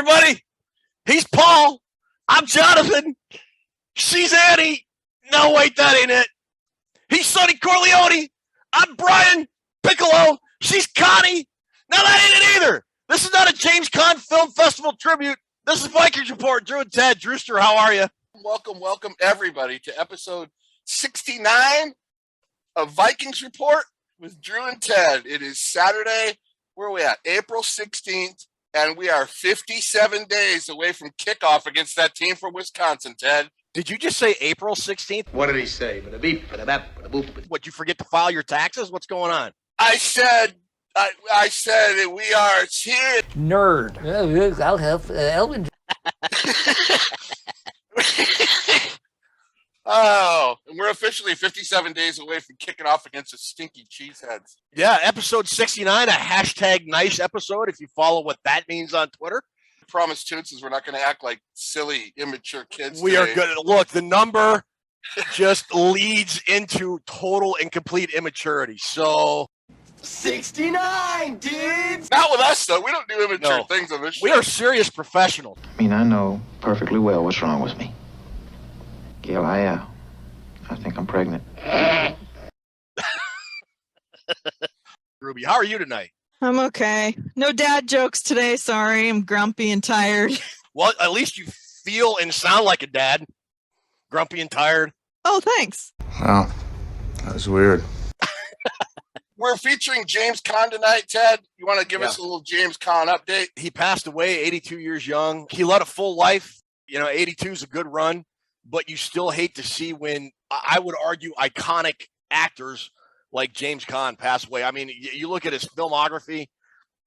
everybody. He's Paul. I'm Jonathan. She's Annie. No, wait, that ain't it. He's Sonny Corleone. I'm Brian Piccolo. She's Connie. No, that ain't it either. This is not a James Caan Film Festival tribute. This is Vikings Report. Drew and Ted. Drewster, how are you? Welcome, everybody, to episode 69 of Vikings Report with Drew and Ted. It is Saturday. Where are we at? April 16th. And we are 57 days away from kickoff against that team from Wisconsin, Ted. Did you just say April 16th? What did he say? What, you forget to file your taxes? What's going on? I said that we are here. Nerd. I'll help Elvin. Oh, and we're officially 57 days away from kicking off against the stinky cheeseheads. Yeah, episode 69, a hashtag nice episode, if you follow what that means on Twitter. I promise, Toonces, we're not going to act like silly, immature kids We today. are good. Look, the number just leads into total and complete immaturity. So 69, dudes! Not with us, though. We don't do immature things on this show. We are serious professionals. I mean, I know perfectly well what's wrong with me. Gail, I think I'm pregnant. Ruby, how are you tonight? I'm okay. No dad jokes today. Sorry. I'm grumpy and tired. Well, at least you feel and sound like a dad. Grumpy and tired. Oh, thanks. Oh, that was weird. We're featuring James Caan tonight, Ted. You want to give us a little James Caan update? He passed away 82 years young. He led a full life. 82 is a good run. But you still hate to see when, I would argue, iconic actors like James Caan pass away. I mean, you look at his filmography,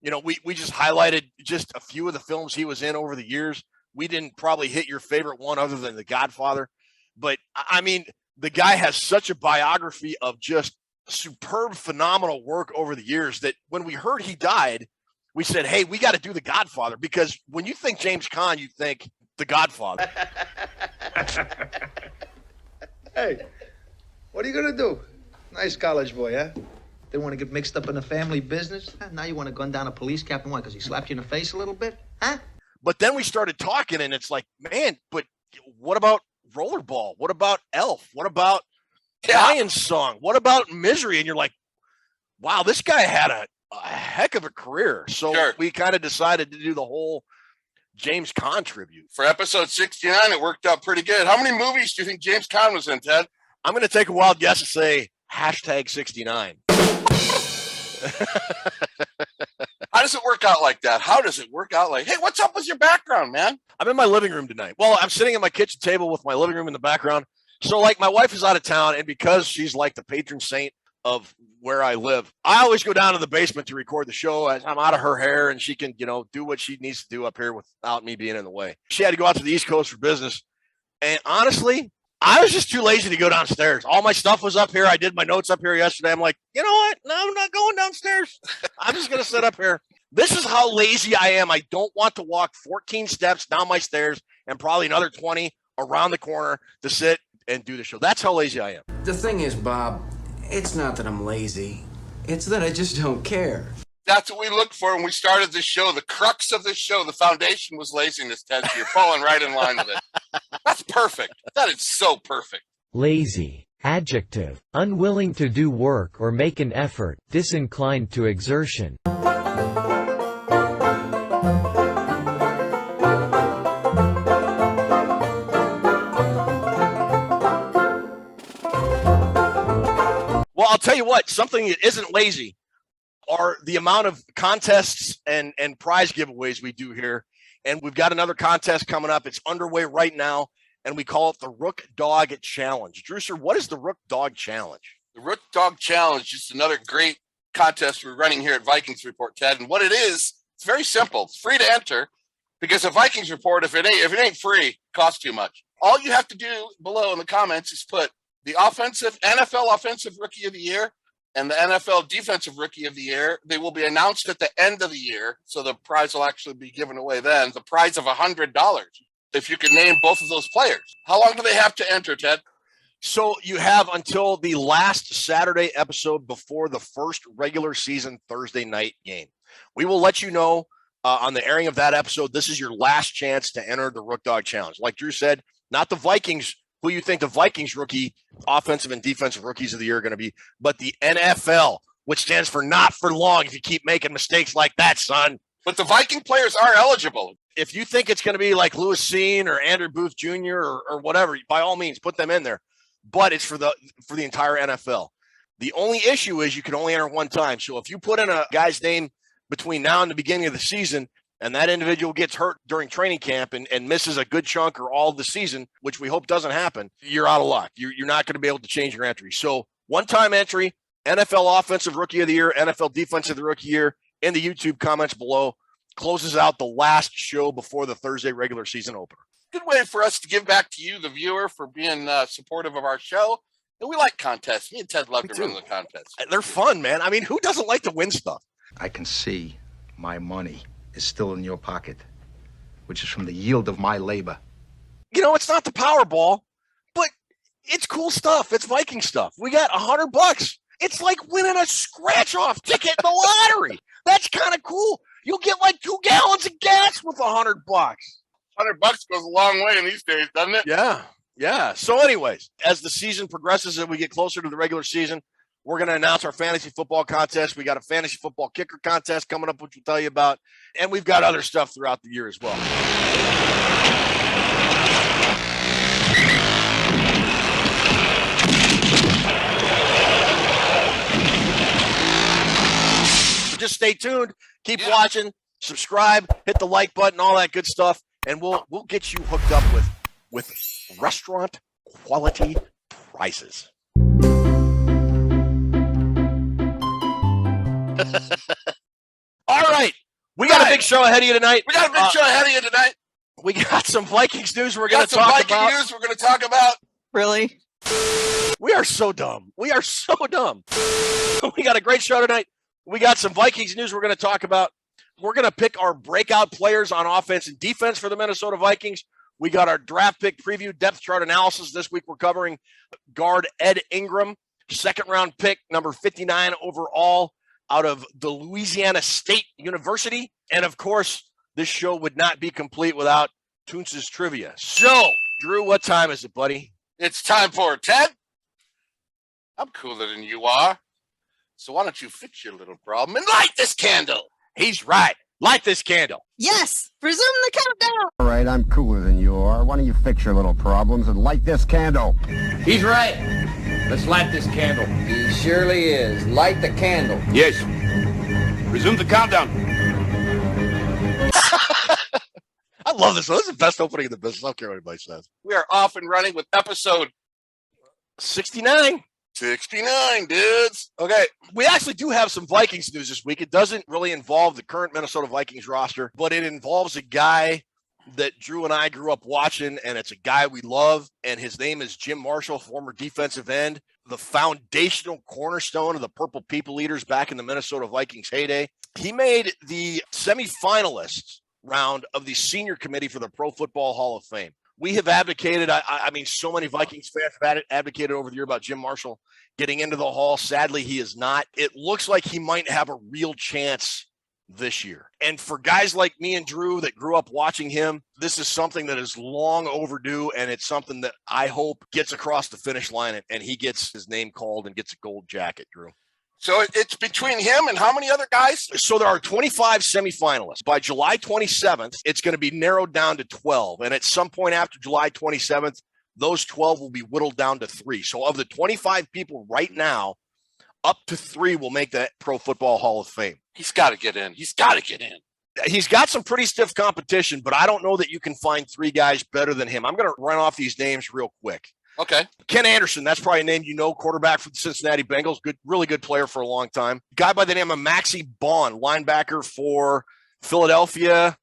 we just highlighted just a few of the films he was in over the years. We didn't probably hit your favorite one other than The Godfather. But, I mean, the guy has such a biography of just superb, phenomenal work over the years that when we heard he died, we said, hey, we got to do The Godfather. Because when you think James Caan, you think The Godfather. Hey, what are you going to do? Nice college boy, huh? Didn't want to get mixed up in the family business? Huh? Now you want to gun down a police captain, why? Because he slapped you in the face a little bit? Huh? But then we started talking, and it's like, man, but what about Rollerball? What about Elf? What about Ryan's Song? What about Misery? And you're like, wow, this guy had a heck of a career. So we kind of decided to do the whole James Caan tribute. For episode 69, it worked out pretty good. How many movies do you think James Caan was in, Ted? I'm going to take a wild guess and say hashtag 69. How does it work out like that? How does it work out like, hey, what's up with your background, man? I'm in my living room tonight. Well, I'm sitting at my kitchen table with my living room in the background. So, like, my wife is out of town, and because she's like the patron saint of where I live, I always go down to the basement to record the show. I'm out of her hair, and she can, do what she needs to do up here without me being in the way. She had to go out to the East Coast for business. And honestly, I was just too lazy to go downstairs. All my stuff was up here. I did my notes up here yesterday. I'm like, you know what? No, I'm not going downstairs. I'm just going to sit up here. This is how lazy I am. I don't want to walk 14 steps down my stairs and probably another 20 around the corner to sit and do the show. That's how lazy I am. The thing is, Bob, it's not that I'm lazy. It's that I just don't care. That's what we looked for when we started this show. The crux of this show, the foundation was laziness, Ted. So you're falling right in line with it. That's perfect. That is so perfect. Lazy. Adjective. Unwilling to do work or make an effort, disinclined to exertion. Well, I'll tell you what, something that isn't lazy are the amount of contests and prize giveaways we do here. And we've got another contest coming up. It's underway right now, and we call it the Rook Dog Challenge. Drewster, what is the Rook Dog Challenge? The Rook Dog Challenge is another great contest we're running here at Vikings Report, Ted. And what it is, it's very simple. It's free to enter because a Vikings Report, if it ain't free, it costs too much. All you have to do below in the comments is put the NFL Offensive Rookie of the Year and the NFL Defensive Rookie of the Year. They will be announced at the end of the year, so the prize will actually be given away then. The prize of $100 if you can name both of those players. How long do they have to enter, Ted? So you have until the last Saturday episode before the first regular season Thursday night game. We will let you know on the airing of that episode, this is your last chance to enter the Rook Dog Challenge. Like Drew said, not the Vikings, who you think the Vikings rookie offensive and defensive rookies of the year are going to be, but the NFL, which stands for not for long if you keep making mistakes like that, son. But the Viking players are eligible. If you think it's going to be like Louis Caan or Andrew Booth Jr. or whatever, by all means, put them in there. But it's for the entire NFL. The only issue is you can only enter one time. So if you put in a guy's name between now and the beginning of the season, and that individual gets hurt during training camp and misses a good chunk or all of the season, which we hope doesn't happen, you're out of luck. You're not going to be able to change your entry. So one-time entry, NFL Offensive Rookie of the Year, NFL Defensive Rookie of the Year, in the YouTube comments below, closes out the last show before the Thursday regular season opener. Good way for us to give back to you, the viewer, for being supportive of our show. And we like contests. Me and Ted love to run the contests. They're fun, man. I mean, who doesn't like to win stuff? I can see my money is still in your pocket, which is from the yield of my labor. You know, it's not the Powerball, but it's cool stuff. It's Viking stuff. We got $100. It's like winning a scratch-off ticket in the lottery. That's kind of cool. You'll get like 2 gallons of gas with $100. $100 goes a long way in these days, doesn't it? Yeah. So anyways, as the season progresses and we get closer to the regular season, we're going to announce our fantasy football contest. We got a fantasy football kicker contest coming up, which we'll tell you about. And we've got other stuff throughout the year as well. So just stay tuned. Keep watching. Subscribe. Hit the like button. All that good stuff. And we'll get you hooked up with restaurant quality prices. All right. We got a big show ahead of you tonight. We got some Vikings news we're going to talk about. Really? We are so dumb. We got a great show tonight. We got some Vikings news we're going to talk about. We're going to pick our breakout players on offense and defense for the Minnesota Vikings. We got our draft pick preview, depth chart analysis. This week we're covering guard Ed Ingram, second-round pick, number 59 overall, out of the Louisiana State University. And, of course, this show would not be complete without Toonces Trivia. So, Drew, what time is it, buddy? It's time for Ted. I'm cooler than you are. So why don't you fix your little problem and light this candle? He's right. Light this candle. Yes. Resume the countdown. All right, I'm cooler than you are. Why don't you fix your little problems and light this candle? He's right. Let's light this candle. He surely is. Light the candle. Yes. Resume the countdown. I love this one. This is the best opening in the business. I don't care what anybody says. We are off and running with episode 69. 69, dudes. Okay. We actually do have some Vikings news this week. It doesn't really involve the current Minnesota Vikings roster, but it involves a guy that Drew and I grew up watching, and it's a guy we love, and his name is Jim Marshall, former defensive end, the foundational cornerstone of the Purple People Eaters back in the Minnesota Vikings heyday. He made the semifinalists round of the senior committee for the Pro Football Hall of Fame. We have advocated, I mean, so many Vikings fans have advocated over the year about Jim Marshall getting into the Hall. Sadly, he is not. It looks like he might have a real chance this year. And for guys like me and Drew that grew up watching him, this is something that is long overdue, and it's something that I hope gets across the finish line and he gets his name called and gets a gold jacket, Drew. So it's between him and how many other guys? So there are 25 semifinalists. By July 27th, it's going to be narrowed down to 12. And at some point after July 27th, those 12 will be whittled down to 3. So of the 25 people right now, up to 3 will make the Pro Football Hall of Fame. He's got to get in. He's got some pretty stiff competition, but I don't know that you can find 3 guys better than him. I'm going to run off these names real quick. Okay. Ken Anderson, that's probably a name you know, quarterback for the Cincinnati Bengals. Good, really good player for a long time. Guy by the name of Maxie Bond, linebacker for Philadelphia,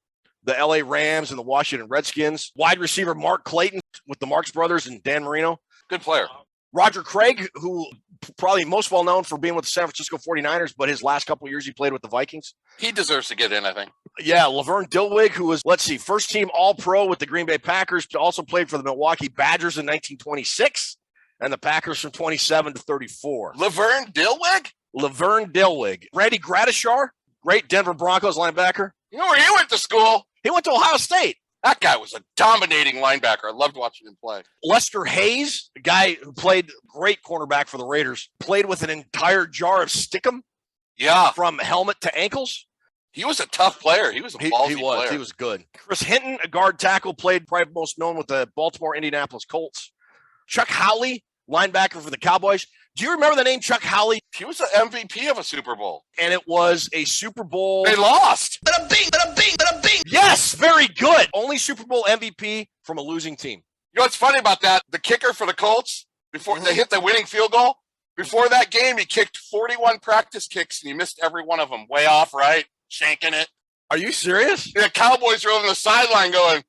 the LA Rams, and the Washington Redskins. Wide receiver Mark Clayton with the Marks Brothers and Dan Marino. Good player. Roger Craig, who probably most well known for being with the San Francisco 49ers, but his last couple of years he played with the Vikings. He deserves to get in, I think. Yeah, Laverne Dilwig, who was, first team All-Pro with the Green Bay Packers, also played for the Milwaukee Badgers in 1926, and the Packers from 27 to 34. Laverne Dilwig? Laverne Dilwig. Randy Gradishar, great Denver Broncos linebacker. You know where he went to school? He went to Ohio State. That guy was a dominating linebacker. I loved watching him play. Lester Hayes, a guy who played great cornerback for the Raiders, played with an entire jar of Stickum. Yeah. From helmet to ankles. He was a tough player. He was a ballsy player. He was good. Chris Hinton, a guard tackle, played probably most known with the Baltimore Indianapolis Colts. Chuck Howley, linebacker for the Cowboys. Do you remember the name Chuck Howley? He was the MVP of a Super Bowl. And it was a Super Bowl. They lost. Yes, very good. Only Super Bowl MVP from a losing team. You know what's funny about that? The kicker for the Colts, before they hit the winning field goal, before that game, he kicked 41 practice kicks, and he missed every one of them. Way off, right? Shanking it. Are you serious? The Cowboys are on the sideline going,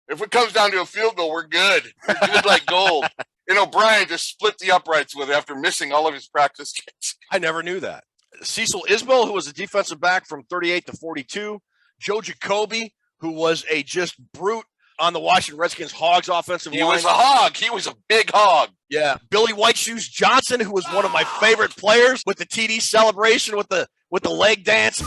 if it comes down to a field goal, we're good. We're good like gold. And O'Brien just split the uprights with it after missing all of his practice kicks. I never knew that. Cecil Isbell, who was a defensive back from 38 to 42. Joe Jacoby, who was a just brute on the Washington Redskins Hogs offensive line. He was a hog. He was a big hog. Yeah. Billy White Shoes Johnson, who was one of my favorite players with the TD celebration with the leg dance.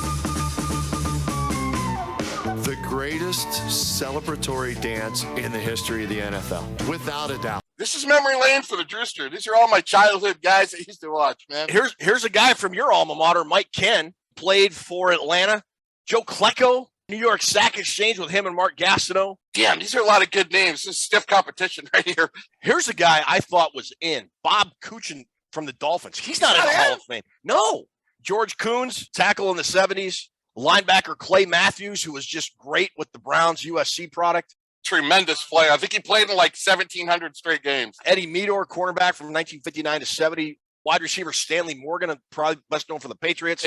The greatest celebratory dance in the history of the NFL, without a doubt. This is memory lane for the Drewster. These are all my childhood guys that I used to watch, man. Here's a guy from your alma mater, Mike Ken, played for Atlanta. Joe Klecko, New York Sack Exchange with him and Mark Gastineau. Damn, these are a lot of good names. This is stiff competition right here. Here's a guy I thought was in. Bob Kuchin from the Dolphins. He's not in the Hall of Fame. No. George Coons, tackle in the 70s. Linebacker Clay Matthews, who was just great with the Browns USC product. Tremendous player. I think he played in like 1,700 straight games. Eddie Meador, cornerback from 1959 to 70. Wide receiver Stanley Morgan, probably best known for the Patriots.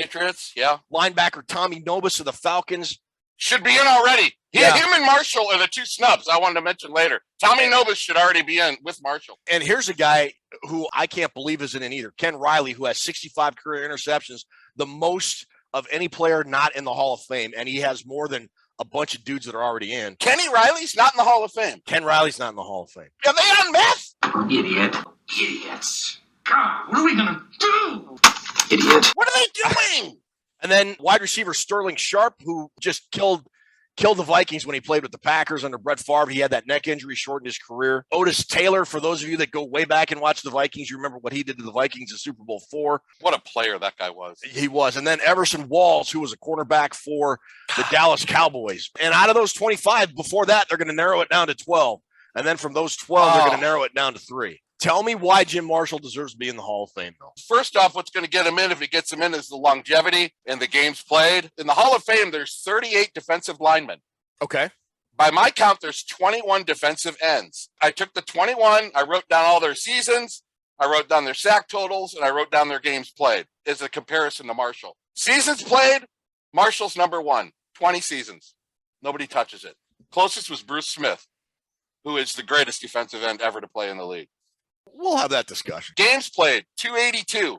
Yeah. Linebacker Tommy Nobis of the Falcons. Should be in already. Him and Marshall are the two snubs I wanted to mention later. Tommy Nobis should already be in with Marshall. And here's a guy who I can't believe isn't in either. Ken Riley, who has 65 career interceptions, the most of any player not in the Hall of Fame. And he has more than a bunch of dudes that are already in. Kenny Riley's not in the Hall of Fame. Ken Riley's not in the Hall of Fame. Are they on meth? Idiot. Idiots. God, what are we going to do? Idiot. What are they doing? And then wide receiver Sterling Sharp, who just killed the Vikings when he played with the Packers under Brett Favre. He had that neck injury, shortened his career. Otis Taylor, for those of you that go way back and watch the Vikings, you remember what he did to the Vikings in Super Bowl IV. What a player that guy was. He was. And then Everson Walls, who was a cornerback for the Dallas Cowboys. And out of those 25, before that, they're going to narrow it down to 12. And then from those 12, they're going to narrow it down to 3. Tell me why Jim Marshall deserves to be in the Hall of Fame, though. First off, what's going to get him in, if he gets him in, is the longevity and the games played. In the Hall of Fame, there's 38 defensive linemen. Okay. By my count, there's 21 defensive ends. I took the 21, I wrote down all their seasons, I wrote down their sack totals, and I wrote down their games played as a comparison to Marshall. Seasons played, Marshall's number 1, 20 seasons. Nobody touches it. Closest was Bruce Smith, who is the greatest defensive end ever to play in the league. We'll have that discussion. Games played, 282.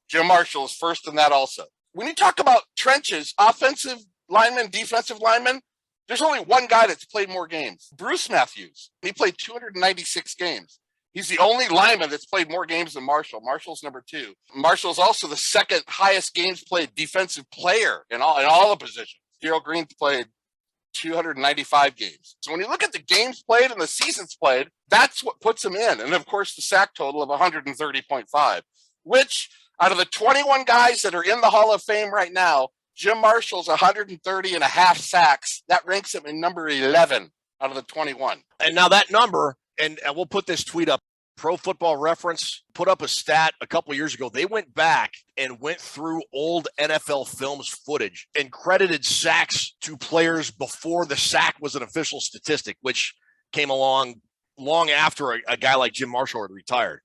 Jim Marshall is first in that also. When you talk about trenches, offensive linemen, defensive linemen, there's only one guy that's played more games. Bruce Matthews. He played 296 games. He's the only lineman that's played more games than Marshall. Marshall's number 2. Marshall's also the second highest games played defensive player in all the positions. Darrell Green played 295 games. So when you look at the games played and the seasons played, that's what puts him in. And of course, the sack total of 130.5, which out of the 21 guys that are in the Hall of Fame right now, Jim Marshall's 130 and a half sacks. That ranks him in number 11 out of the 21. And now that number, and we'll put this tweet up, Pro Football Reference put up a stat a couple of years ago. They went back and went through old NFL Films footage and credited sacks to players before the sack was an official statistic, which came along long after a guy like Jim Marshall had retired.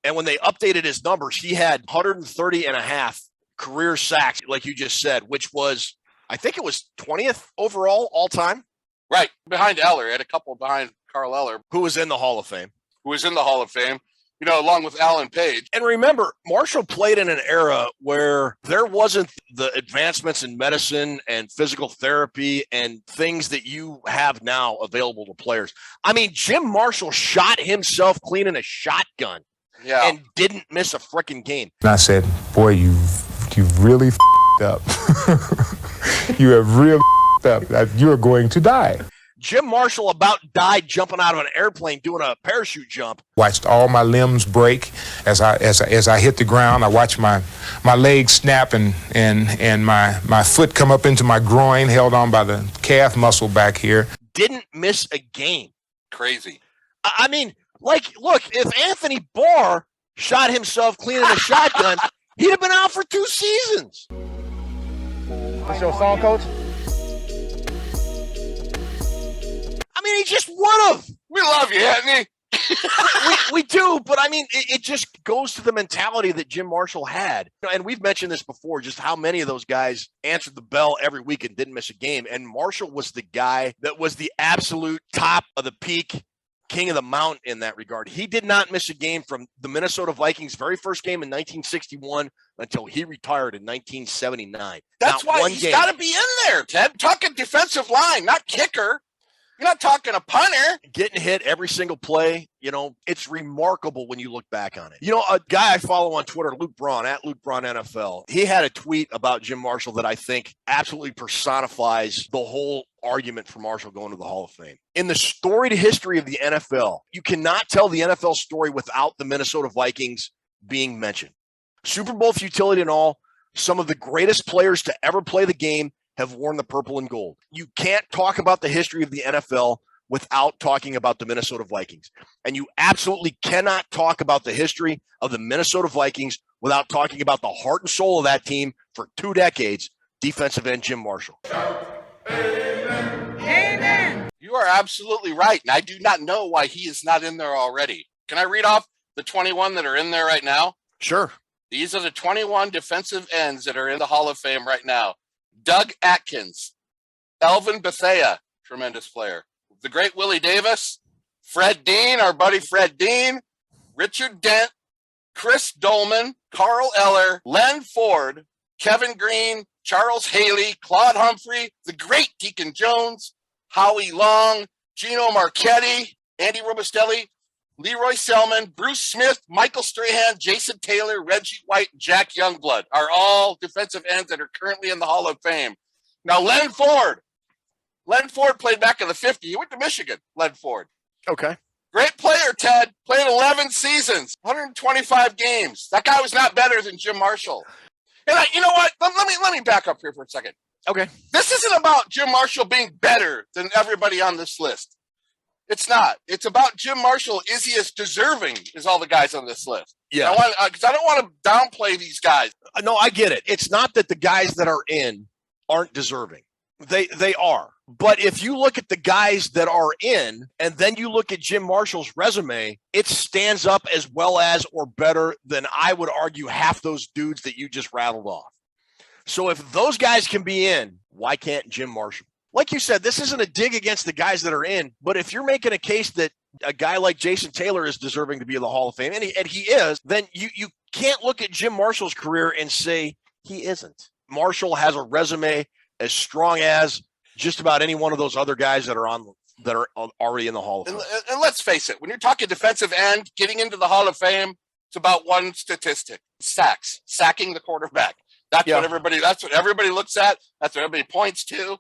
And when they updated his numbers, he had 130 and a half career sacks, like you just said, which was, I think it was 20th overall all time. Right. Behind Eller. He had a couple behind Carl Eller. Who was in the Hall of Fame. You know, along with Alan Page. And remember, Marshall played in an era where there wasn't the advancements in medicine and physical therapy and things that you have now available to players. I mean, Jim Marshall shot himself clean in a shotgun and didn't miss a freaking game. And I said, boy, you've really up. You have really that you're going to die. Jim Marshall about died jumping out of an airplane doing a parachute jump. Watched all my limbs break as I hit the ground. I watched my legs snap and my foot come up into my groin, held on by the calf muscle back here. Didn't miss a game. Crazy. I mean, like, look, if Anthony Barr shot himself clean in a shotgun, he'd have been out for 2 seasons. What's your song, Coach? I mean, he's just one of. We love you, Anthony. we do, but I mean, it just goes to the mentality that Jim Marshall had. And we've mentioned this before, just how many of those guys answered the bell every week and didn't miss a game. And Marshall was the guy that was the absolute top of the peak, king of the mountain in that regard. He did not miss a game from the Minnesota Vikings' very first game in 1961 until he retired in 1979. That's why he's got to be in there, Ted. Talking defensive line, not kicker. You're not talking a punter. Getting hit every single play, it's remarkable when you look back on it. A guy I follow on Twitter, Luke Braun, at Luke Braun NFL, he had a tweet about Jim Marshall that I think absolutely personifies the whole argument for Marshall going to the Hall of Fame. In the storied history of the NFL, you cannot tell the NFL story without the Minnesota Vikings being mentioned. Super Bowl futility and all, some of the greatest players to ever play the game have worn the purple and gold. You can't talk about the history of the NFL without talking about the Minnesota Vikings. And you absolutely cannot talk about the history of the Minnesota Vikings without talking about the heart and soul of that team for 2 decades, defensive end Jim Marshall. Amen. You are absolutely right. And I do not know why he is not in there already. Can I read off the 21 that are in there right now? Sure. These are the 21 defensive ends that are in the Hall of Fame right now. Doug Atkins, Elvin Bethea, tremendous player. The great Willie Davis, Fred Dean, our buddy Fred Dean, Richard Dent, Chris Dolman, Carl Eller, Len Ford, Kevin Green, Charles Haley, Claude Humphrey, the great Deacon Jones, Howie Long, Gino Marchetti, Andy Robustelli, Leroy Selman, Bruce Smith, Michael Strahan, Jason Taylor, Reggie White, and Jack Youngblood are all defensive ends that are currently in the Hall of Fame. Now, Len Ford played back in the 50s. He went to Michigan, Len Ford. Okay. Great player, Ted. Played 11 seasons, 125 games. That guy was not better than Jim Marshall. And you know what? Let me back up here for a second. Okay. This isn't about Jim Marshall being better than everybody on this list. It's not. It's about Jim Marshall. Is he as deserving as all the guys on this list? Yeah. Because I don't want to downplay these guys. No, I get it. It's not that the guys that are in aren't deserving. They are. But if you look at the guys that are in, and then you look at Jim Marshall's resume, it stands up as well as or better than, I would argue, half those dudes that you just rattled off. So if those guys can be in, why can't Jim Marshall? Like you said, this isn't a dig against the guys that are in, but if you're making a case that a guy like Jason Taylor is deserving to be in the Hall of Fame, and he is, then you can't look at Jim Marshall's career and say he isn't. Marshall has a resume as strong as just about any one of those other guys that are already in the Hall of Fame. And let's face it, when you're talking defensive end, getting into the Hall of Fame, it's about one statistic: sacking the quarterback. That's what everybody looks at. That's what everybody points to.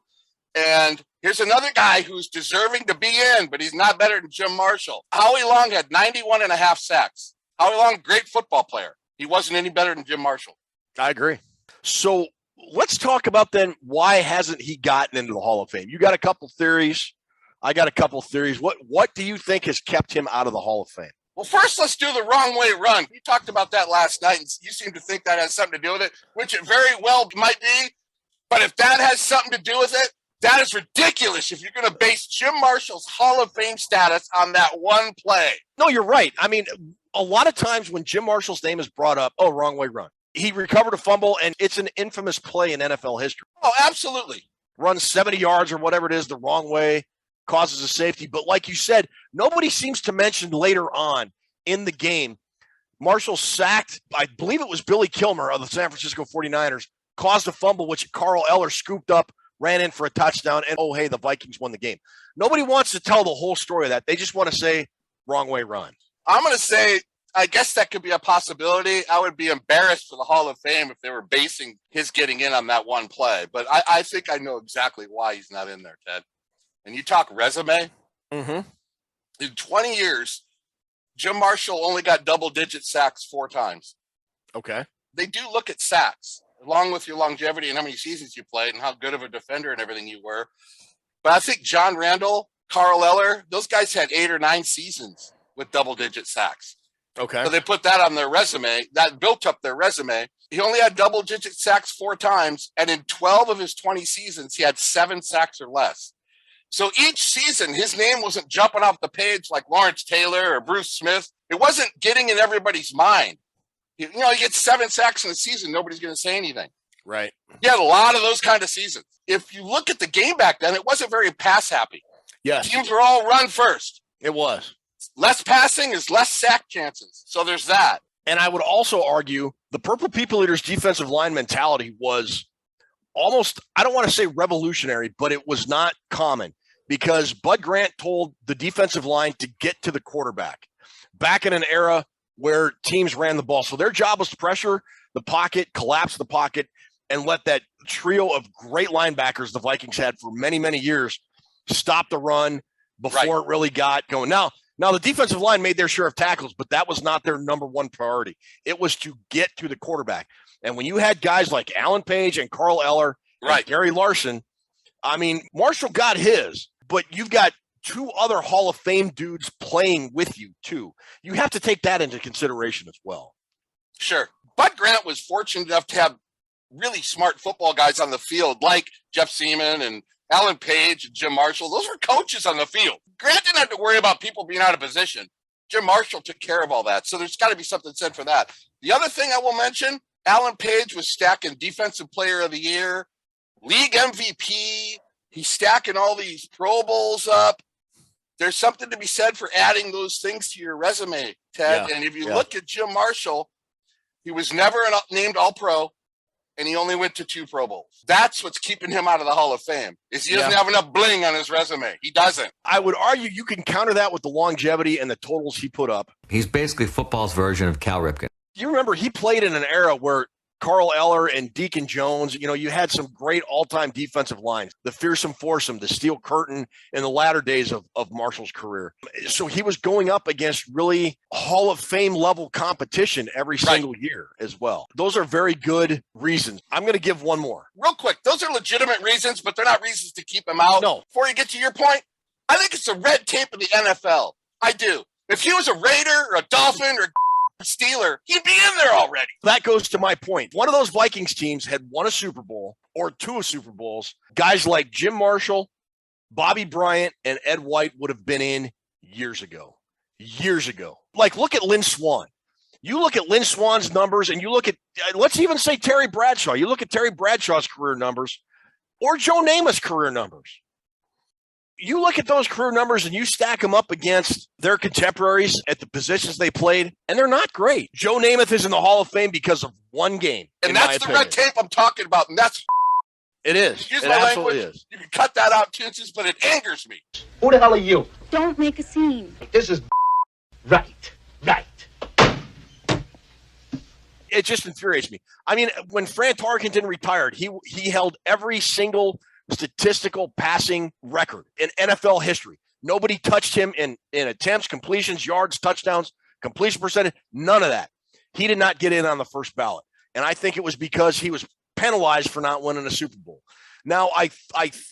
And here's another guy who's deserving to be in, but he's not better than Jim Marshall. Howie Long had 91 and a half sacks. Howie Long, great football player. He wasn't any better than Jim Marshall. I agree. So let's talk about then, why hasn't he gotten into the Hall of Fame? You got a couple theories. I got a couple theories. What do you think has kept him out of the Hall of Fame? Well, first, let's do the wrong way run. We talked about that last night, and you seem to think that has something to do with it, which it very well might be. But if that has something to do with it, that is ridiculous if you're going to base Jim Marshall's Hall of Fame status on that one play. No, you're right. I mean, a lot of times when Jim Marshall's name is brought up, wrong way run. He recovered a fumble, and it's an infamous play in NFL history. Oh, absolutely. Runs 70 yards or whatever it is the wrong way, causes a safety. But like you said, nobody seems to mention later on in the game, Marshall sacked, I believe it was Billy Kilmer of the San Francisco 49ers, caused a fumble, which Carl Eller scooped up, ran in for a touchdown, and hey, the Vikings won the game. Nobody wants to tell the whole story of that. They just want to say wrong way run. I'm going to say I guess that could be a possibility. I would be embarrassed for the Hall of Fame if they were basing his getting in on that one play. But I think I know exactly why he's not in there, Ted. And you talk resume. Mm-hmm. In 20 years, Jim Marshall only got double-digit sacks 4 times. Okay. They do look at sacks, along with your longevity and how many seasons you played and how good of a defender and everything you were. But I think John Randall, Carl Eller, those guys had 8 or 9 seasons with double-digit sacks. Okay. So they put that on their resume. That built up their resume. He only had double-digit sacks 4 times, and in 12 of his 20 seasons, he had 7 sacks or less. So each season, his name wasn't jumping off the page like Lawrence Taylor or Bruce Smith. It wasn't getting in everybody's mind. You get 7 sacks in a season, nobody's going to say anything. Right. He had a lot of those kind of seasons. If you look at the game back then, it wasn't very pass-happy. Yes. Teams were all run first. It was. Less passing is less sack chances. So there's that. And I would also argue the Purple People Eaters defensive line mentality was almost, I don't want to say revolutionary, but it was not common because Bud Grant told the defensive line to get to the quarterback back in an era where teams ran the ball. So their job was to pressure the pocket, collapse the pocket, and let that trio of great linebackers the Vikings had for many, many years stop the run before it really got going. Now the defensive line made their share of tackles, but that was not their number one priority. It was to get to the quarterback. And when you had guys like Alan Page and Carl Eller and Gary Larson, I mean, Marshall got his, but you've got 2 other Hall of Fame dudes playing with you too. You have to take that into consideration as well. Sure. Bud Grant was fortunate enough to have really smart football guys on the field like Jeff Seaman and Alan Page and Jim Marshall. Those were coaches on the field. Grant didn't have to worry about people being out of position. Jim Marshall took care of all that. So there's got to be something said for that. The other thing I will mention, Alan Page was stacking Defensive Player of the Year, League MVP. He's stacking all these Pro Bowls up. There's something to be said for adding those things to your resume, Ted. Yeah. And if you look at Jim Marshall, he was never named All-Pro, and he only went to 2 Pro Bowls. That's what's keeping him out of the Hall of Fame, is he doesn't have enough bling on his resume. He doesn't. I would argue you can counter that with the longevity and the totals he put up. He's basically football's version of Cal Ripken. You remember he played in an era where Carl Eller and Deacon Jones, you had some great all-time defensive lines, the fearsome foursome, the steel curtain in the latter days of Marshall's career. So he was going up against really Hall of Fame level competition every single year as well. Those are very good reasons. I'm going to give one more. Real quick, those are legitimate reasons, but they're not reasons to keep him out. No. Before you get to your point, I think it's the red tape of the NFL. I do. If he was a Raider or a Dolphin or Steeler, he'd be in there already. That goes to my point. One of those Vikings teams had won a Super Bowl or 2 Super Bowls. Guys like Jim Marshall, Bobby Bryant, and Ed White would have been in years ago. Years ago. Like, look at Lynn Swann. You look at Lynn Swann's numbers, and you look at, let's even say Terry Bradshaw. You look at Terry Bradshaw's career numbers or Joe Namath's career numbers. You look at those career numbers and you stack them up against their contemporaries at the positions they played, and they're not great. Joe Namath is in the Hall of Fame because of one game. And that's the red tape I'm talking about. And that's it is. Excuse it my absolutely language. Is. You can cut that out, Toonces, but it angers me. Who the hell are you? Don't make a scene. This is right. It just infuriates me. I mean, when Fran Tarkenton retired, he held every single statistical passing record in NFL history. Nobody touched him in attempts, completions, yards, touchdowns, completion percentage, none of that. He did not get in on the first ballot. And I think it was because he was penalized for not winning a Super Bowl. Now, I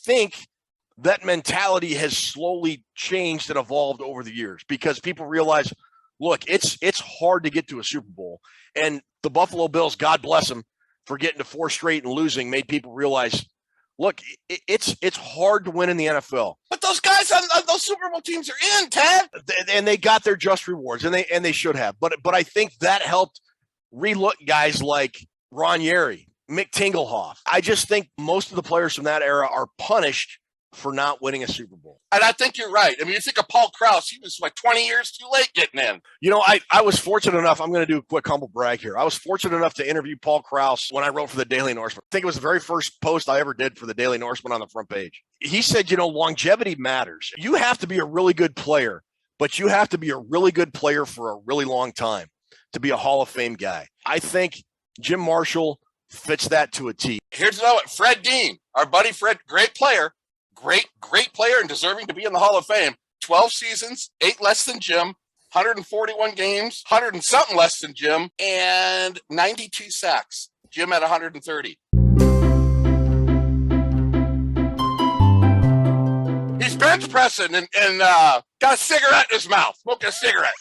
think that mentality has slowly changed and evolved over the years because people realize, look, it's hard to get to a Super Bowl. And the Buffalo Bills, God bless them, for getting to 4 straight and losing, made people realize, look, it's hard to win in the NFL. But those guys on those Super Bowl teams are in, Ted. And they got their just rewards, and they should have. But I think that helped relook guys like Ron Yeri, Mick Tingelhoff. I just think most of the players from that era are punished for not winning a Super Bowl. And I think you're right. I mean, you think of Paul Krause, he was like 20 years too late getting in. I was fortunate enough, I'm going to do a quick humble brag here. I was fortunate enough to interview Paul Krause when I wrote for the Daily Norseman. I think it was the very first post I ever did for the Daily Norseman on the front page. He said, longevity matters. You have to be a really good player but you have to be a really good player for a really long time to be a Hall of Fame guy. I think Jim Marshall fits that to a T. Here's another one. Fred Dean, our buddy Fred, great player, great player and deserving to be in the Hall of Fame. 12 seasons, 8 less than Jim, 141 games, 100 and something less than Jim, and 92 sacks. Jim had 130. He's bench pressing and got a cigarette in his mouth, smoking a cigarette.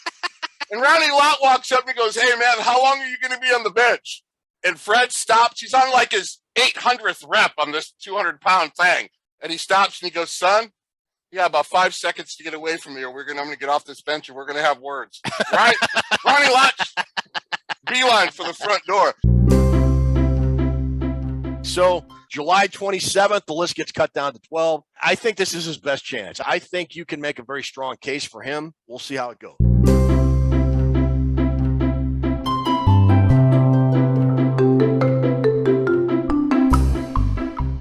And Ronnie Lott walks up and he goes, "Hey, man, how long are you going to be on the bench?" And Fred stops. He's on like his 800th rep on this 200-pound thing. And he stops and he goes, "Son, you got about 5 seconds to get away from me, or I'm going to get off this bench and we're going to have words." Right? Ronnie Lott, beeline for the front door. So July 27th, the list gets cut down to 12. I think this is his best chance. I think you can make a very strong case for him. We'll see how it goes.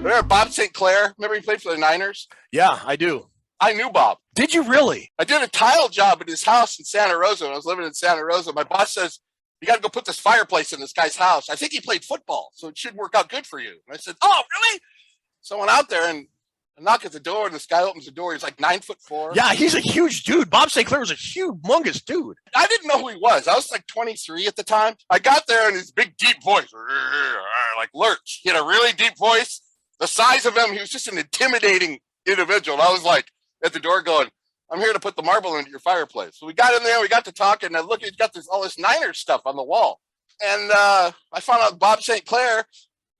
Remember Bob St. Clair? Remember he played for the Niners? Yeah, I do. I knew Bob. Did you really? I did a tile job at his house in Santa Rosa when I was living in Santa Rosa. My boss says, "You got to go put this fireplace in this guy's house. I think he played football, so it should work out good for you." And I said, "Oh, really?" So I went out there and I knock at the door, and this guy opens the door. He's like 9'4". Yeah, he's a huge dude. Bob St. Clair was a humongous dude. I didn't know who he was. I was like 23 at the time. I got there and his big, deep voice, like Lurch. He had a really deep voice. The size of him, he was just an intimidating individual. And I was like at the door going, "I'm here to put the marble into your fireplace." So we got in there, we got to talking, and I look, he's got all this Niners stuff on the wall. And I found out Bob St. Clair,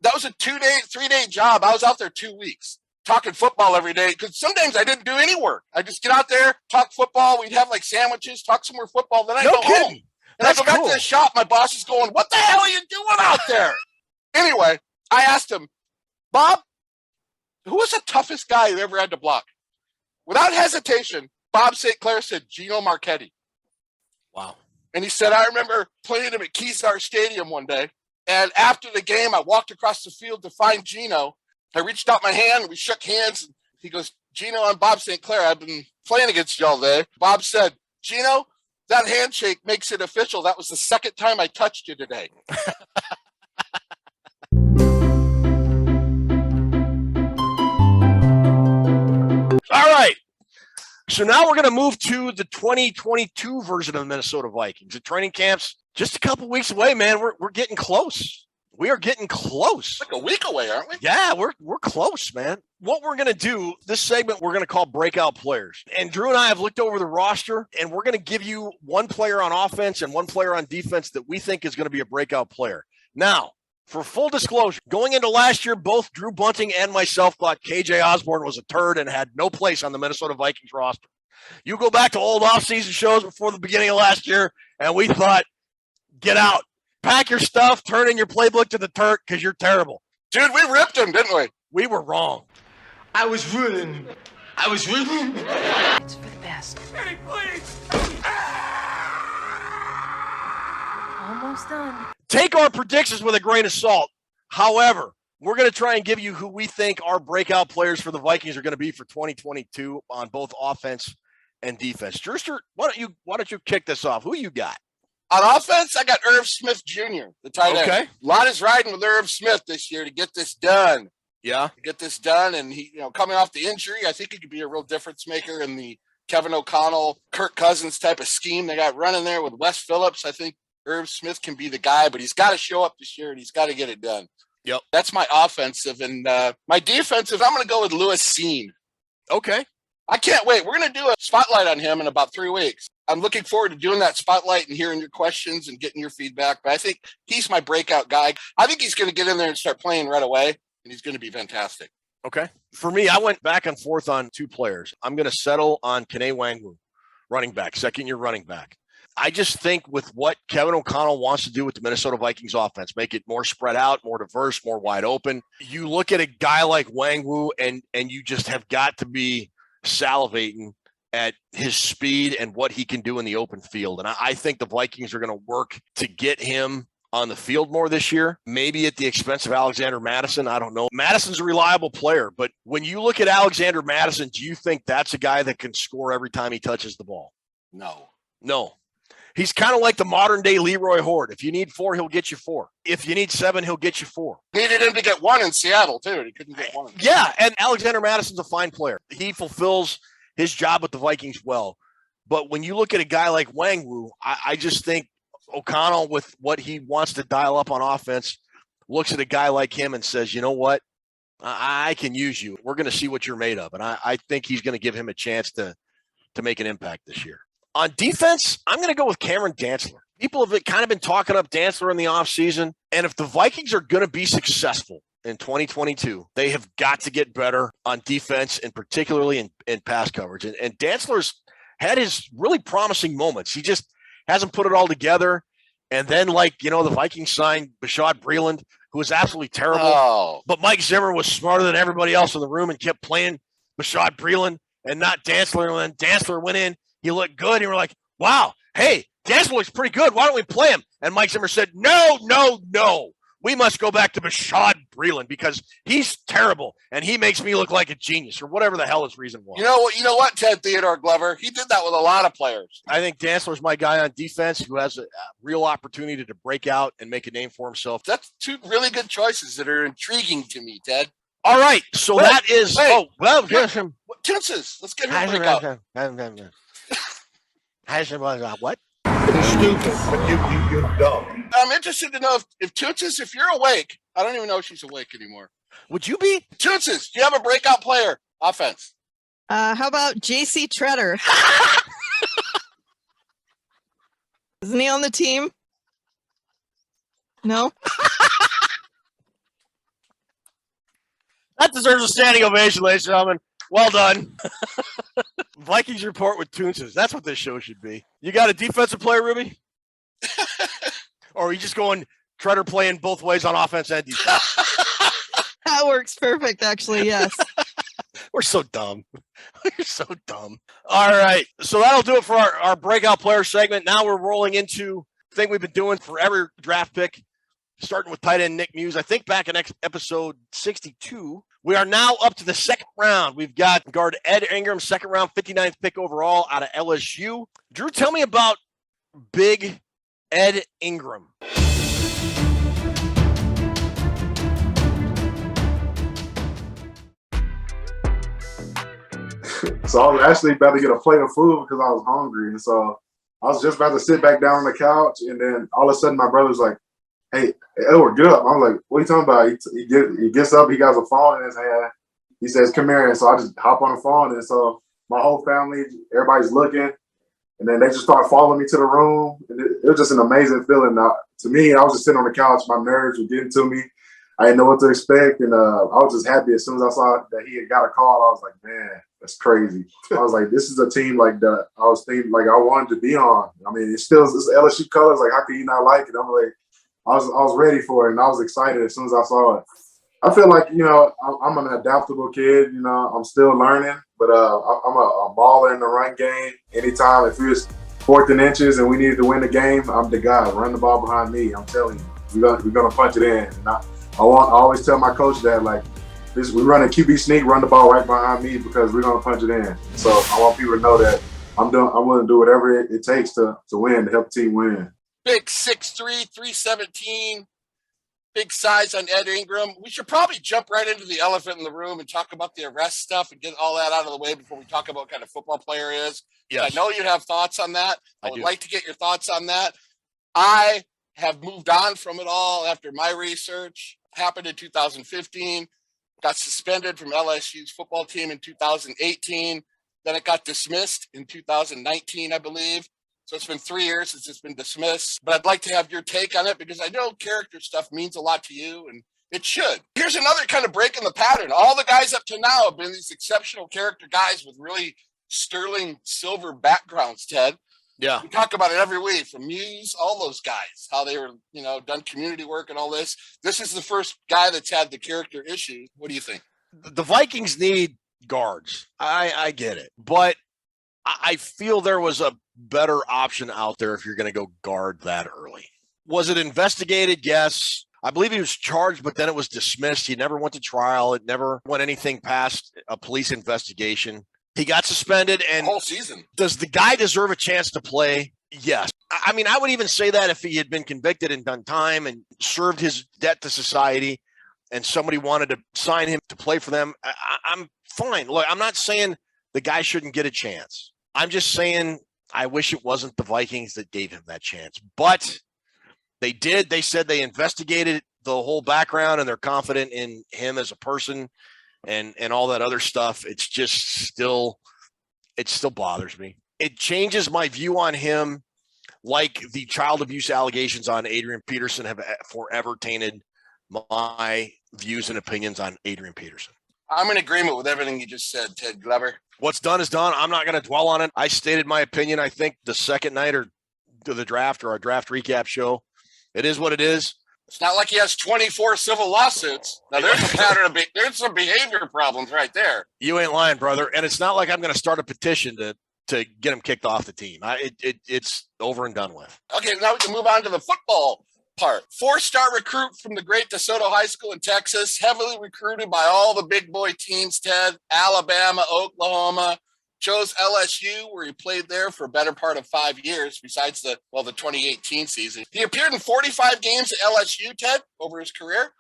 that was a 3-day job. I was out there 2 weeks talking football every day because sometimes I didn't do any work. I just get out there, talk football. We'd have like sandwiches, talk some more football. Then I go home. And I go back to the shop. My boss is going, "What the hell are you doing out there?" Anyway, I asked him, "Bob, who was the toughest guy you ever had to block?" Without hesitation, Bob St. Clair said, "Gino Marchetti." Wow. And he said, "I remember playing him at Keysar Stadium one day. And after the game, I walked across the field to find Gino. I reached out my hand, we shook hands. And he goes, 'Gino, I'm Bob St. Clair. I've been playing against you all day.' Bob said, 'Gino, that handshake makes it official. That was the second time I touched you today.'" All right. So now we're going to move to the 2022 version of the Minnesota Vikings. The training camp's just a couple weeks away, man. We're getting close. We are getting close. Like a week away, aren't we? Yeah, we're close, man. What we're going to do, this segment we're going to call Breakout Players. And Drew and I have looked over the roster, and we're going to give you one player on offense and one player on defense that we think is going to be a breakout player. Now, for full disclosure, going into last year, both Drew Bunting and myself thought KJ Osborne was a turd and had no place on the Minnesota Vikings roster. You go back to old offseason shows before the beginning of last year, and we thought, get out. Pack your stuff, turn in your playbook to the Turk because you're terrible. Dude, we ripped him, didn't we? We were wrong. I was ruined. It's for the best. Hey, please! Almost done. Take our predictions with a grain of salt. However, we're going to try and give you who we think our breakout players for the Vikings are going to be for 2022 on both offense and defense. Drewster, why don't you kick this off? Who you got? On offense, I got Irv Smith Jr., the tight end. Okay. Lott is riding with Irv Smith this year to get this done. Yeah. Get this done. And he, coming off the injury, I think he could be a real difference maker in the Kevin O'Connell, Kirk Cousins type of scheme they got running there with Wes Phillips. I think Irv Smith can be the guy, but he's got to show up this year and he's got to get it done. Yep. That's my offensive. And my defensive, I'm going to go with Lewis Caan. Okay. I can't wait. We're going to do a spotlight on him in about 3 weeks. I'm looking forward to doing that spotlight and hearing your questions and getting your feedback. But I think he's my breakout guy. I think he's going to get in there and start playing right away, and he's going to be fantastic. Okay. For me, I went back and forth on 2 players. I'm going to settle on Caan Wangwu, running back, second-year running back. I just think with what Kevin O'Connell wants to do with the Minnesota Vikings offense, make it more spread out, more diverse, more wide open. You look at a guy like Wangwu, and you just have got to be salivating at his speed and what he can do in the open field. And I think the Vikings are going to work to get him on the field more this year, maybe at the expense of Alexander Madison. I don't know. Madison's a reliable player, but when you look at Alexander Madison, do you think that's a guy that can score every time he touches the ball? No. He's kind of like the modern day Leroy Horde. If you need 4, he'll get you 4. If you need 7, he'll get you 4. Needed him to get 1 in Seattle, too. He couldn't get 1. Yeah, and Alexander Madison's a fine player. He fulfills his job with the Vikings well. But when you look at a guy like Wangwu, I just think O'Connell, with what he wants to dial up on offense, looks at a guy like him and says, you know what? I can use you. We're going to see what you're made of. And I think he's going to give him a chance to make an impact this year. On defense, I'm going to go with Cameron Dantzler. People have kind of been talking up Dantzler in the offseason. And if the Vikings are going to be successful in 2022, they have got to get better on defense, and particularly in pass coverage. And Dantzler's had his really promising moments. He just hasn't put it all together. And then, the Vikings signed Bashaud Breeland, who was absolutely terrible. Oh. But Mike Zimmer was smarter than everybody else in the room and kept playing Bashaud Breeland and not Dantzler. And when Dantzler went in, he looked good. And we're like, wow, hey, Dantzler looks pretty good. Why don't we play him? And Mike Zimmer said, no. We must go back to Bashaud Breeland because he's terrible and he makes me look like a genius, or whatever the hell his reason was. You know what, Ted Theodore Glover? He did that with a lot of players. I think Dantzler's my guy on defense who has a real opportunity to break out and make a name for himself. That's 2 really good choices that are intriguing to me, Ted. All right, so that is. Toonces, let's get him Breakout. What? You're stupid, but you're dumb. I'm interested to know if Toonces, if you're awake, I don't even know if she's awake anymore. Would you be? Toonces, do you have a breakout player? Offense. How about JC Treader? Isn't he on the team? No? That deserves a standing ovation, ladies and gentlemen. Well done. Vikings Report with Toonces. That's what this show should be. You got a defensive player, Ruby? Or are you just going Treader playing both ways on offense and defense? That works perfect, actually, yes. We're so dumb. We're so dumb. All right. So that'll do it for our breakout player segment. Now we're rolling into the thing we've been doing for every draft pick, starting with tight end Nick Muse. I think back in episode 62, we are now up to the second round. We've got guard Ed Ingram, second round, 59th pick overall out of LSU. Drew, tell me about big Ed Ingram. So I was actually about to get a plate of food because I was hungry. And so I was just about to sit back down on the couch. And then all of a sudden my brother's like, hey, Edward, get up. I'm like, what are you talking about? He gets up, he got a phone in his hand. He says, come here. And so I just hop on the phone. And so my whole family, everybody's looking. And then they just start following me to the room. And it was just an amazing feeling. Now, to me, I was just sitting on the couch. My nerves were getting to me. I didn't know what to expect. And I was just happy as soon as I saw that he had got a call. I was like, man, that's crazy. I was like, this is a team like that I was thinking like I wanted to be on. I mean, it's LSU colors. Like, how can you not like it? I'm like, I was ready for it, and I was excited as soon as I saw it. I feel like, I'm an adaptable kid. I'm still learning, but I'm a baller in the run game. Anytime, if it was 4th and inches and we needed to win the game, I'm the guy. Run the ball behind me. I'm telling you, we're gonna punch it in. And I always tell my coach that, like, we run a QB sneak, run the ball right behind me because we're gonna punch it in. So I want people to know that I'm willing to do whatever it takes to win, to help the team win. Big 6'3", 317, big size on Ed Ingram. We should probably jump right into the elephant in the room and talk about the arrest stuff and get all that out of the way before we talk about what kind of football player he is. Yes. I know you have thoughts on that. I would like to get your thoughts on that. I have moved on from it all after my research. Happened in 2015. Got suspended from LSU's football team in 2018. Then it got dismissed in 2019, I believe. So it's been 3 years since it's been dismissed. But I'd like to have your take on it because I know character stuff means a lot to you, and it should. Here's another kind of break in the pattern. All the guys up to now have been these exceptional character guys with really sterling silver backgrounds, Ted. Yeah. We talk about it every week, from Muse, all those guys, how they were, done community work and all this. This is the first guy that's had the character issues. What do you think? The Vikings need guards. I get it. But I feel there was a better option out there if you're going to go guard that early. Was it investigated? Yes. I believe he was charged, but then it was dismissed. He never went to trial. It never went anything past a police investigation. He got suspended, and whole season. Does the guy deserve a chance to play? Yes. I mean, I would even say that if he had been convicted and done time and served his debt to society and somebody wanted to sign him to play for them, I'm fine. Look, I'm not saying the guy shouldn't get a chance. I'm just saying I wish it wasn't the Vikings that gave him that chance. But they did. They said they investigated the whole background and they're confident in him as a person and all that other stuff. It's just still, it still bothers me. It changes my view on him, like the child abuse allegations on Adrian Peterson have forever tainted my views and opinions on Adrian Peterson. I'm in agreement with everything you just said, Ted Glover. What's done is done. I'm not going to dwell on it. I stated my opinion, I think, the second night or to the draft or our draft recap show. It is what it is. It's not like he has 24 civil lawsuits. Now, there's a pattern of there's some behavior problems right there. You ain't lying, brother. And it's not like I'm going to start a petition to get him kicked off the team. It's over and done with. Okay, now we can move on to the football part. 4-star recruit from the great DeSoto High School in Texas, heavily recruited by all the big boy teams, Ted, Alabama, Oklahoma, chose LSU, where he played there for a better part of 5 years, besides the 2018 season. He appeared in 45 games at LSU, Ted, over his career.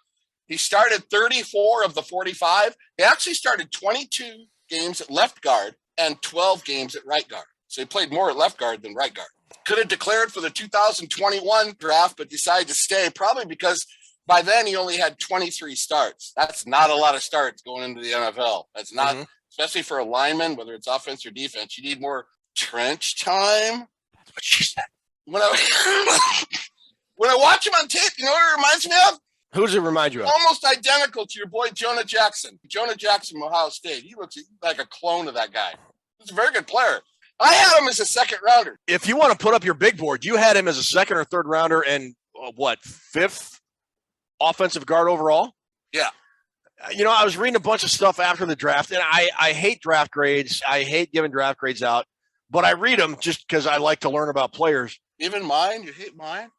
He started 34 of the 45. He actually started 22 games at left guard and 12 games at right guard. So he played more at left guard than right guard. Could have declared for the 2021 draft, but decided to stay, probably because by then he only had 23 starts. That's not a lot of starts going into the NFL. That's not, especially for a lineman, whether it's offense or defense. You need more trench time. That's what she said. When I watch him on tape, you know what it reminds me of? Who does it remind you of? Almost identical to your boy Jonah Jackson. Jonah Jackson from Ohio State. He looks like a clone of that guy. He's a very good player. I had him as a second rounder. If you want to put up your big board, you had him as a second or third rounder and fifth offensive guard overall? Yeah. You know, I was reading a bunch of stuff after the draft, and I hate draft grades. I hate giving draft grades out, but I read them just because I like to learn about players. Even mine? You hate mine?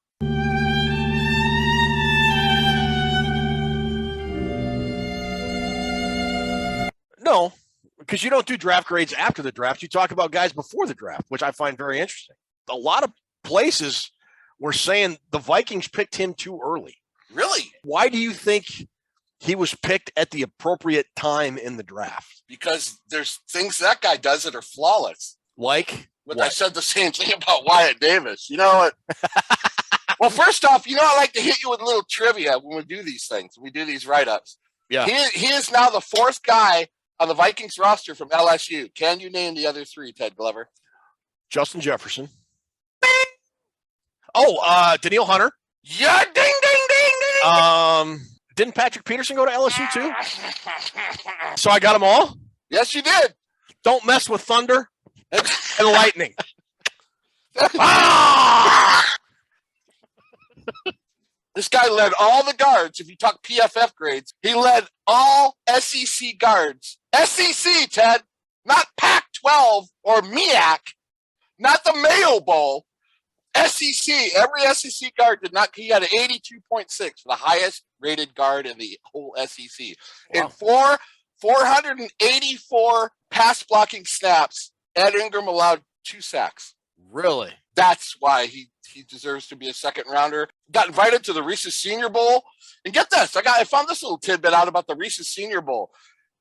No, because you don't do draft grades after the draft. You talk about guys before the draft, which I find very interesting. A lot of places were saying the Vikings picked him too early. Really? Why do you think he was picked at the appropriate time in the draft? Because there's things that guy does that are flawless. Like? But I said the same thing about Wyatt Davis. You know what? Well, first off, I like to hit you with a little trivia when we do these things. We do these write-ups. Yeah. He is now the fourth guy on the Vikings roster from LSU. Can you name the other three, Ted Glover? Justin Jefferson. Oh, Daniil Hunter. Yeah, ding, ding, ding, ding. Didn't Patrick Peterson go to LSU too? So I got them all? Yes, you did. Don't mess with thunder and lightning. This guy led all the guards. If you talk PFF grades, he led all SEC guards. SEC, Ted, not Pac-12 or MEAC, not the Mayo Bowl. SEC, every SEC guard did not. He had an 82.6, the highest rated guard in the whole SEC. Wow. In 484 pass blocking snaps, Ed Ingram allowed 2 sacks. Really? That's why he deserves to be a second rounder. Got invited to the Reese's Senior Bowl. And get this, I found this little tidbit out about the Reese's Senior Bowl.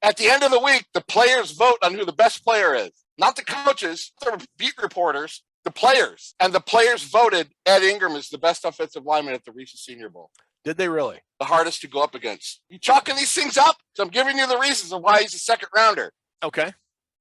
At the end of the week, the players vote on who the best player is. Not the coaches, the beat reporters, the players. And the players voted Ed Ingram as the best offensive lineman at the Reese's Senior Bowl. Did they really? The hardest to go up against. You chalking these things up? So I'm giving you the reasons of why he's a second rounder. Okay.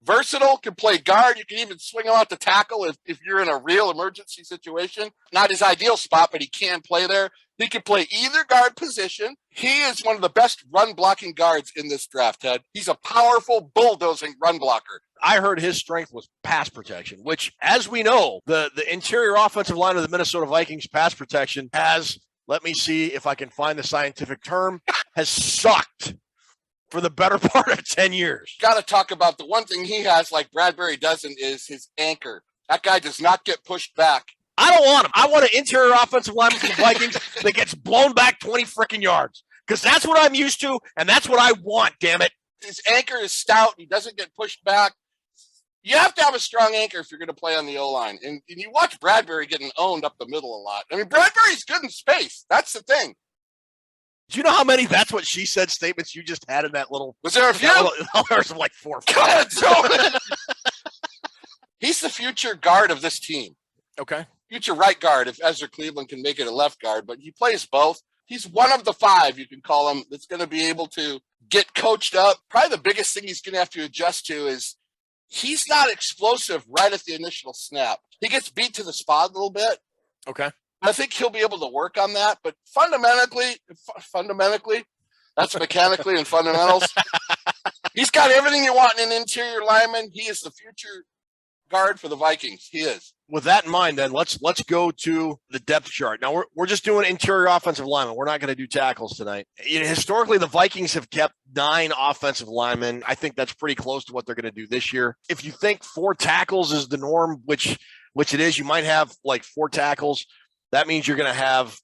Versatile, can play guard. You can even swing him out to tackle if you're in a real emergency situation. Not his ideal spot, but he can play there. He can play either guard position. He is one of the best run blocking guards in this draft, Ted. He's a powerful, bulldozing run blocker. I heard his strength was pass protection, which, as we know, the interior offensive line of the Minnesota Vikings pass protection has, let me see if I can find the scientific term, has sucked for the better part of 10 years. Got to talk about the one thing he has like Bradbury doesn't is his anchor. That guy does not get pushed back. I don't want him. I want an interior offensive lineman for the Vikings that gets blown back 20 freaking yards because that's what I'm used to, and that's what I want, damn it. His anchor is stout. He doesn't get pushed back. You have to have a strong anchor if you're going to play on the O-line. And you watch Bradbury getting owned up the middle a lot. I mean, Bradbury's good in space. That's the thing. Do you know how many "that's what she said" statements you just had in that little? Was there a few? There's like 4 or 5. God, so he's the future guard of this team. Okay. Future right guard if Ezra Cleveland can make it a left guard, but he plays both. He's one of the 5, you can call him, that's going to be able to get coached up. Probably the biggest thing he's going to have to adjust to is he's not explosive right at the initial snap. He gets beat to the spot a little bit. Okay. I think he'll be able to work on that, but fundamentally, that's mechanically and fundamentals. He's got everything you want in an interior lineman. He is the future guard for the Vikings. He is. With that in mind, then let's go to the depth chart. Now we're just doing interior offensive linemen. We're not going to do tackles tonight. Historically, the Vikings have kept 9 offensive linemen. I think that's pretty close to what they're going to do this year. If you think 4 tackles is the norm, which it is, you might have like 4 tackles. That means you're going to have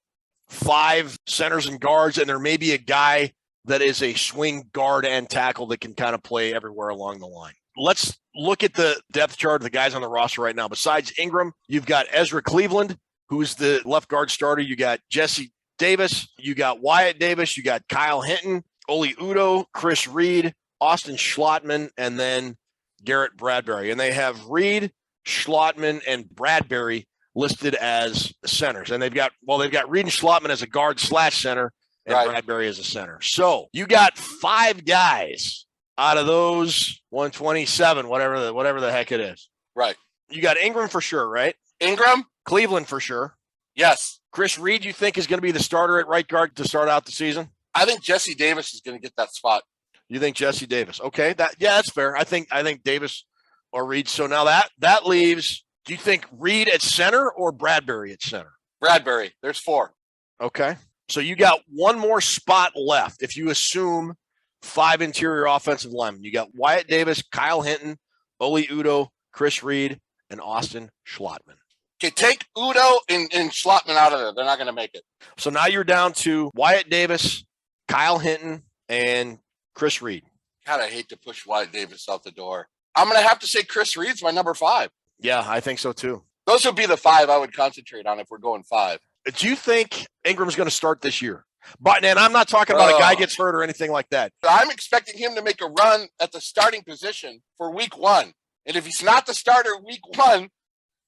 5 centers and guards, and there may be a guy that is a swing guard and tackle that can kind of play everywhere along the line. Let's look at the depth chart of the guys on the roster right now. Besides Ingram, you've got Ezra Cleveland, who's the left guard starter. You got Jesse Davis. You got Wyatt Davis. You got Kyle Hinton, Oli Udoh, Chris Reed, Austin Schlottman, and then Garrett Bradbury. And they have Reed, Schlottman, and Bradbury listed as centers. And they've got Reed and Schlottman as a guard / center, and right. Bradbury as a center. So you got 5 guys out of those 127, whatever the heck it is. Right. You got Ingram for sure, right? Ingram? Cleveland for sure. Yes. Chris Reed, you think is going to be the starter at right guard to start out the season? I think Jesse Davis is going to get that spot. You think Jesse Davis? Okay. That's fair. I think Davis or Reed. So now that leaves, do you think Reed at center or Bradbury at center? Bradbury. There's 4. Okay. So you got one more spot left. If you assume 5 interior offensive linemen, you got Wyatt Davis, Kyle Hinton, Oli Udoh, Chris Reed, and Austin Schlottman. Okay, take Udoh and Schlottman out of there. They're not going to make it. So now you're down to Wyatt Davis, Kyle Hinton, and Chris Reed. God, I hate to push Wyatt Davis out the door. I'm going to have to say Chris Reed's my number 5. Yeah, I think so too. Those would be the 5 I would concentrate on if we're going 5. Do you think Ingram's going to start this year? But, and I'm not talking about a guy gets hurt or anything like that. I'm expecting him to make a run at the starting position for week 1. And if he's not the starter week 1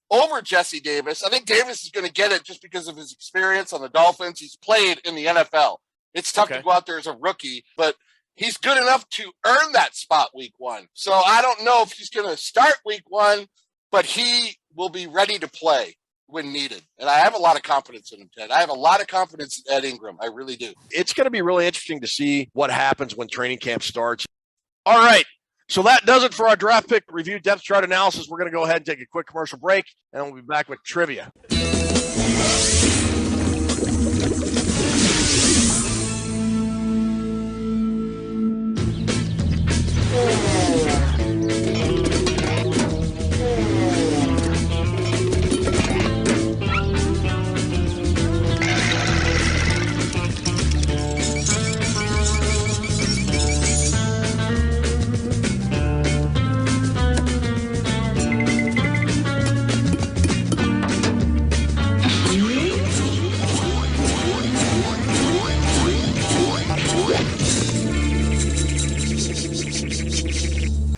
over Jesse Davis, I think Davis is going to get it just because of his experience on the Dolphins. He's played in the NFL. It's tough to go out there as a rookie, but he's good enough to earn that spot week 1. So I don't know if he's going to start week 1, but he will be ready to play when needed. And I have a lot of confidence in him, Ted. I have a lot of confidence in Ed Ingram. I really do. It's going to be really interesting to see what happens when training camp starts. All right. So that does it for our draft pick review depth chart analysis. We're going to go ahead and take a quick commercial break, and we'll be back with trivia.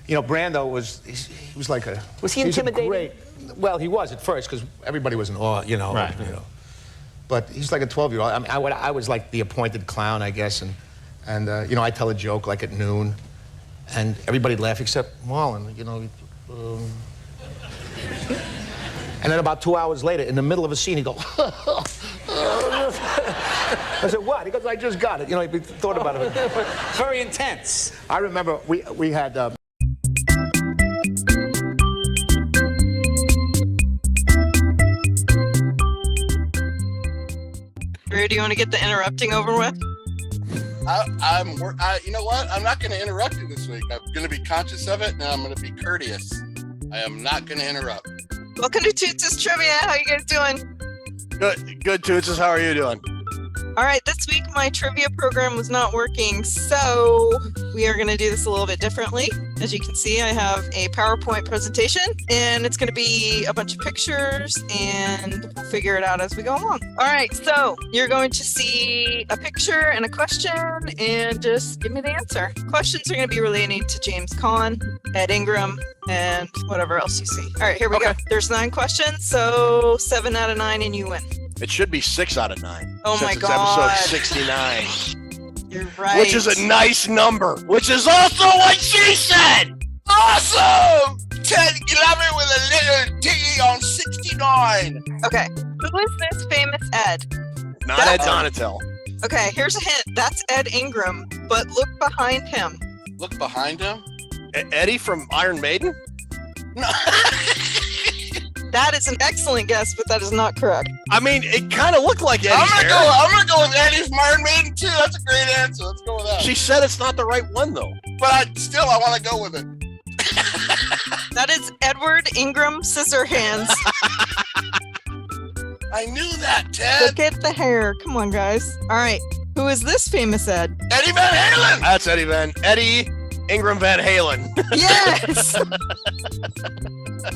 You know, Brando he was like a... Was he intimidating? Well, he was at first because everybody was in awe, you know. Right. You know. But he's like a 12-year-old. I mean, I was like the appointed clown, I guess, and you know, I tell a joke like at noon, and everybody'd laugh except Marlon, you know. And then about 2 hours later, in the middle of a scene, he'd go, I said, what? He goes, I just got it. You know, he thought about it. Very intense. I remember we had... Do you want to get the interrupting over with? You know what? I'm not going to interrupt you this week. I'm going to be conscious of it, and I'm going to be courteous. I am not going to interrupt. Welcome to Toonces Trivia. How you guys doing? Good, Toonces. How are you doing? All right, this week my trivia program was not working, so we are going to do this a little bit differently. As you can see, I have a PowerPoint presentation, and it's going to be a bunch of pictures, and we'll figure it out as we go along. All right, so you're going to see a picture and a question, and just give me the answer. Questions are going to be relating to James Caan, Ed Ingram, and whatever else you see. All right, here we go. There's 9 questions, so 7 out of 9, and you win. It should be 6 out of 9. Oh my it's God. episode 69. You're right. Which is a nice number, which is also what she said. Awesome! Ted Glover with a little D on 69. Okay, who is this famous Ed? Not Ed Donatel. Okay, here's a hint. That's Ed Ingram, but look behind him. Look behind him? Eddie from Iron Maiden? No. That is an excellent guess, but that is not correct. I mean, it kind of looked like Eddie's I'm gonna go with Eddie from Iron Maiden too. That's a great answer. Let's go with that. She said it's not the right one though. But I want to go with it. That is Edward Ingram Scissorhands. I knew that, Ted. Look at the hair. Come on, guys. All right, who is this famous Ed? Eddie Van Halen. That's Eddie Ingram Van Halen. Yes.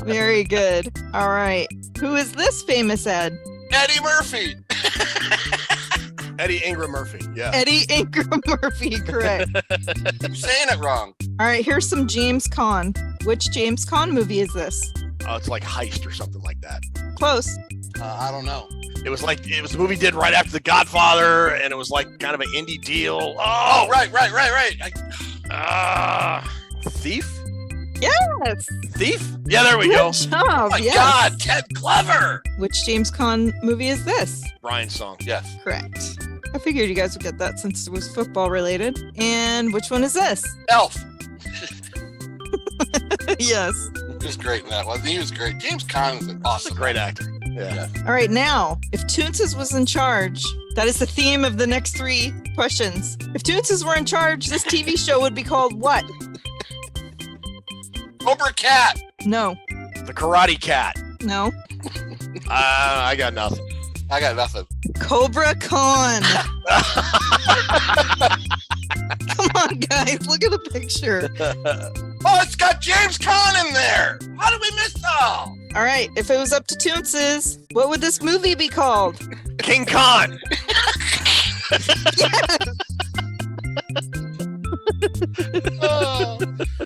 Very good. All right. Who is this famous Ed? Eddie Murphy. Eddie Ingram Murphy. Yeah. Eddie Ingram Murphy. Correct. I'm saying it wrong. All right. Here's some James Caan. Which James Caan movie is this? Oh, it's like Heist or something like that. Close. I don't know. It was a movie did right after The Godfather, and it was like kind of an indie deal. Oh, right. Thief? Yes. Thief? Yeah, there we go. Good job. Oh my God, Ted Clever. Which James Caan movie is this? Brian's Song. Yes. Correct. I figured you guys would get that since it was football related. And which one is this? Elf. Yes. He was great in that one. He was great. James Caan is an awesome great actor. Yeah. All right, now, if Toonces was in charge, that is the theme of the next 3 questions. If Toonces were in charge, this TV show would be called what? Cobra Cat. No. The Karate Cat. No. I got nothing. Cobra Caan. Come on, guys, look at the picture. Oh, it's got James Caan in there. How did we miss that? All right, if it was up to Toonces, what would this movie be called? King Khan.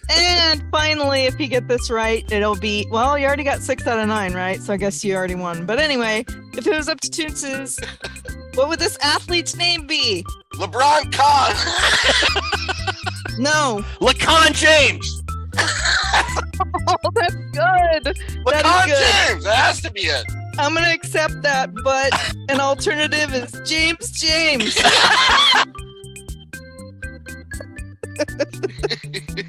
And finally, if you get this right, it'll be, well, you already got 6 out of 9, right? So I guess you already won. But anyway, if it was up to Toonces, what would this athlete's name be? LeBron Khan. No. LeCon James. Oh, that's good. LeCon James. That has to be it. I'm going to accept that, but an alternative is James.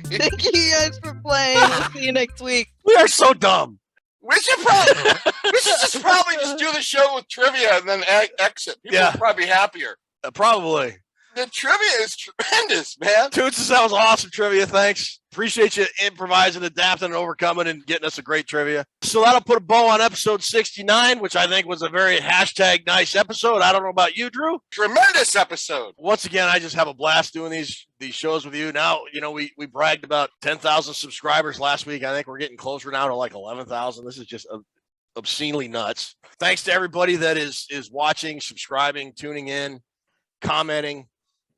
Thank you guys for playing. We'll see you next week. We are so dumb. We should probably just do the show with trivia and then exit. People will probably be happier. Probably. The trivia is tremendous, man. Toonces, that was awesome trivia. Thanks. Appreciate you improvising, adapting, and overcoming and getting us a great trivia. So that'll put a bow on episode 69, which I think was a very #nice episode. I don't know about you, Drew. Tremendous episode. Once again, I just have a blast doing these shows with you. Now, we bragged about 10,000 subscribers last week. I think we're getting closer now to like 11,000. This is just obscenely nuts. Thanks to everybody that is watching, subscribing, tuning in, commenting,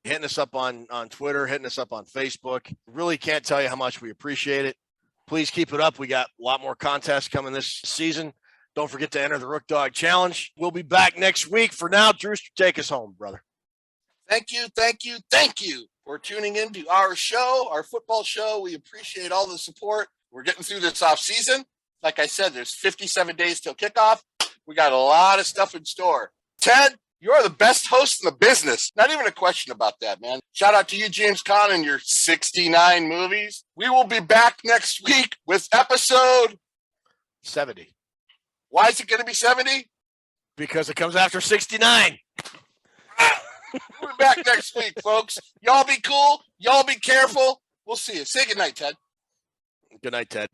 hitting us up on Twitter, hitting us up on Facebook. Really can't tell you how much we appreciate it. Please keep it up. We got a lot more contests coming this season. Don't forget to enter the Rook Dog Challenge. We'll be back next week. For now, Drewster, take us home, brother. Thank you for tuning in to our show, our football show. We appreciate all the support. We're getting through this off season. Like I said, there's 57 days till kickoff. We got a lot of stuff in store. Ted, you're the best host in the business. Not even a question about that, man. Shout out to you, James Caan, and your 69 movies. We will be back next week with episode 70. Why is it going to be 70? Because it comes after 69. We'll be back next week, folks. Y'all be cool. Y'all be careful. We'll see you. Say goodnight, Ted. Good night, Ted.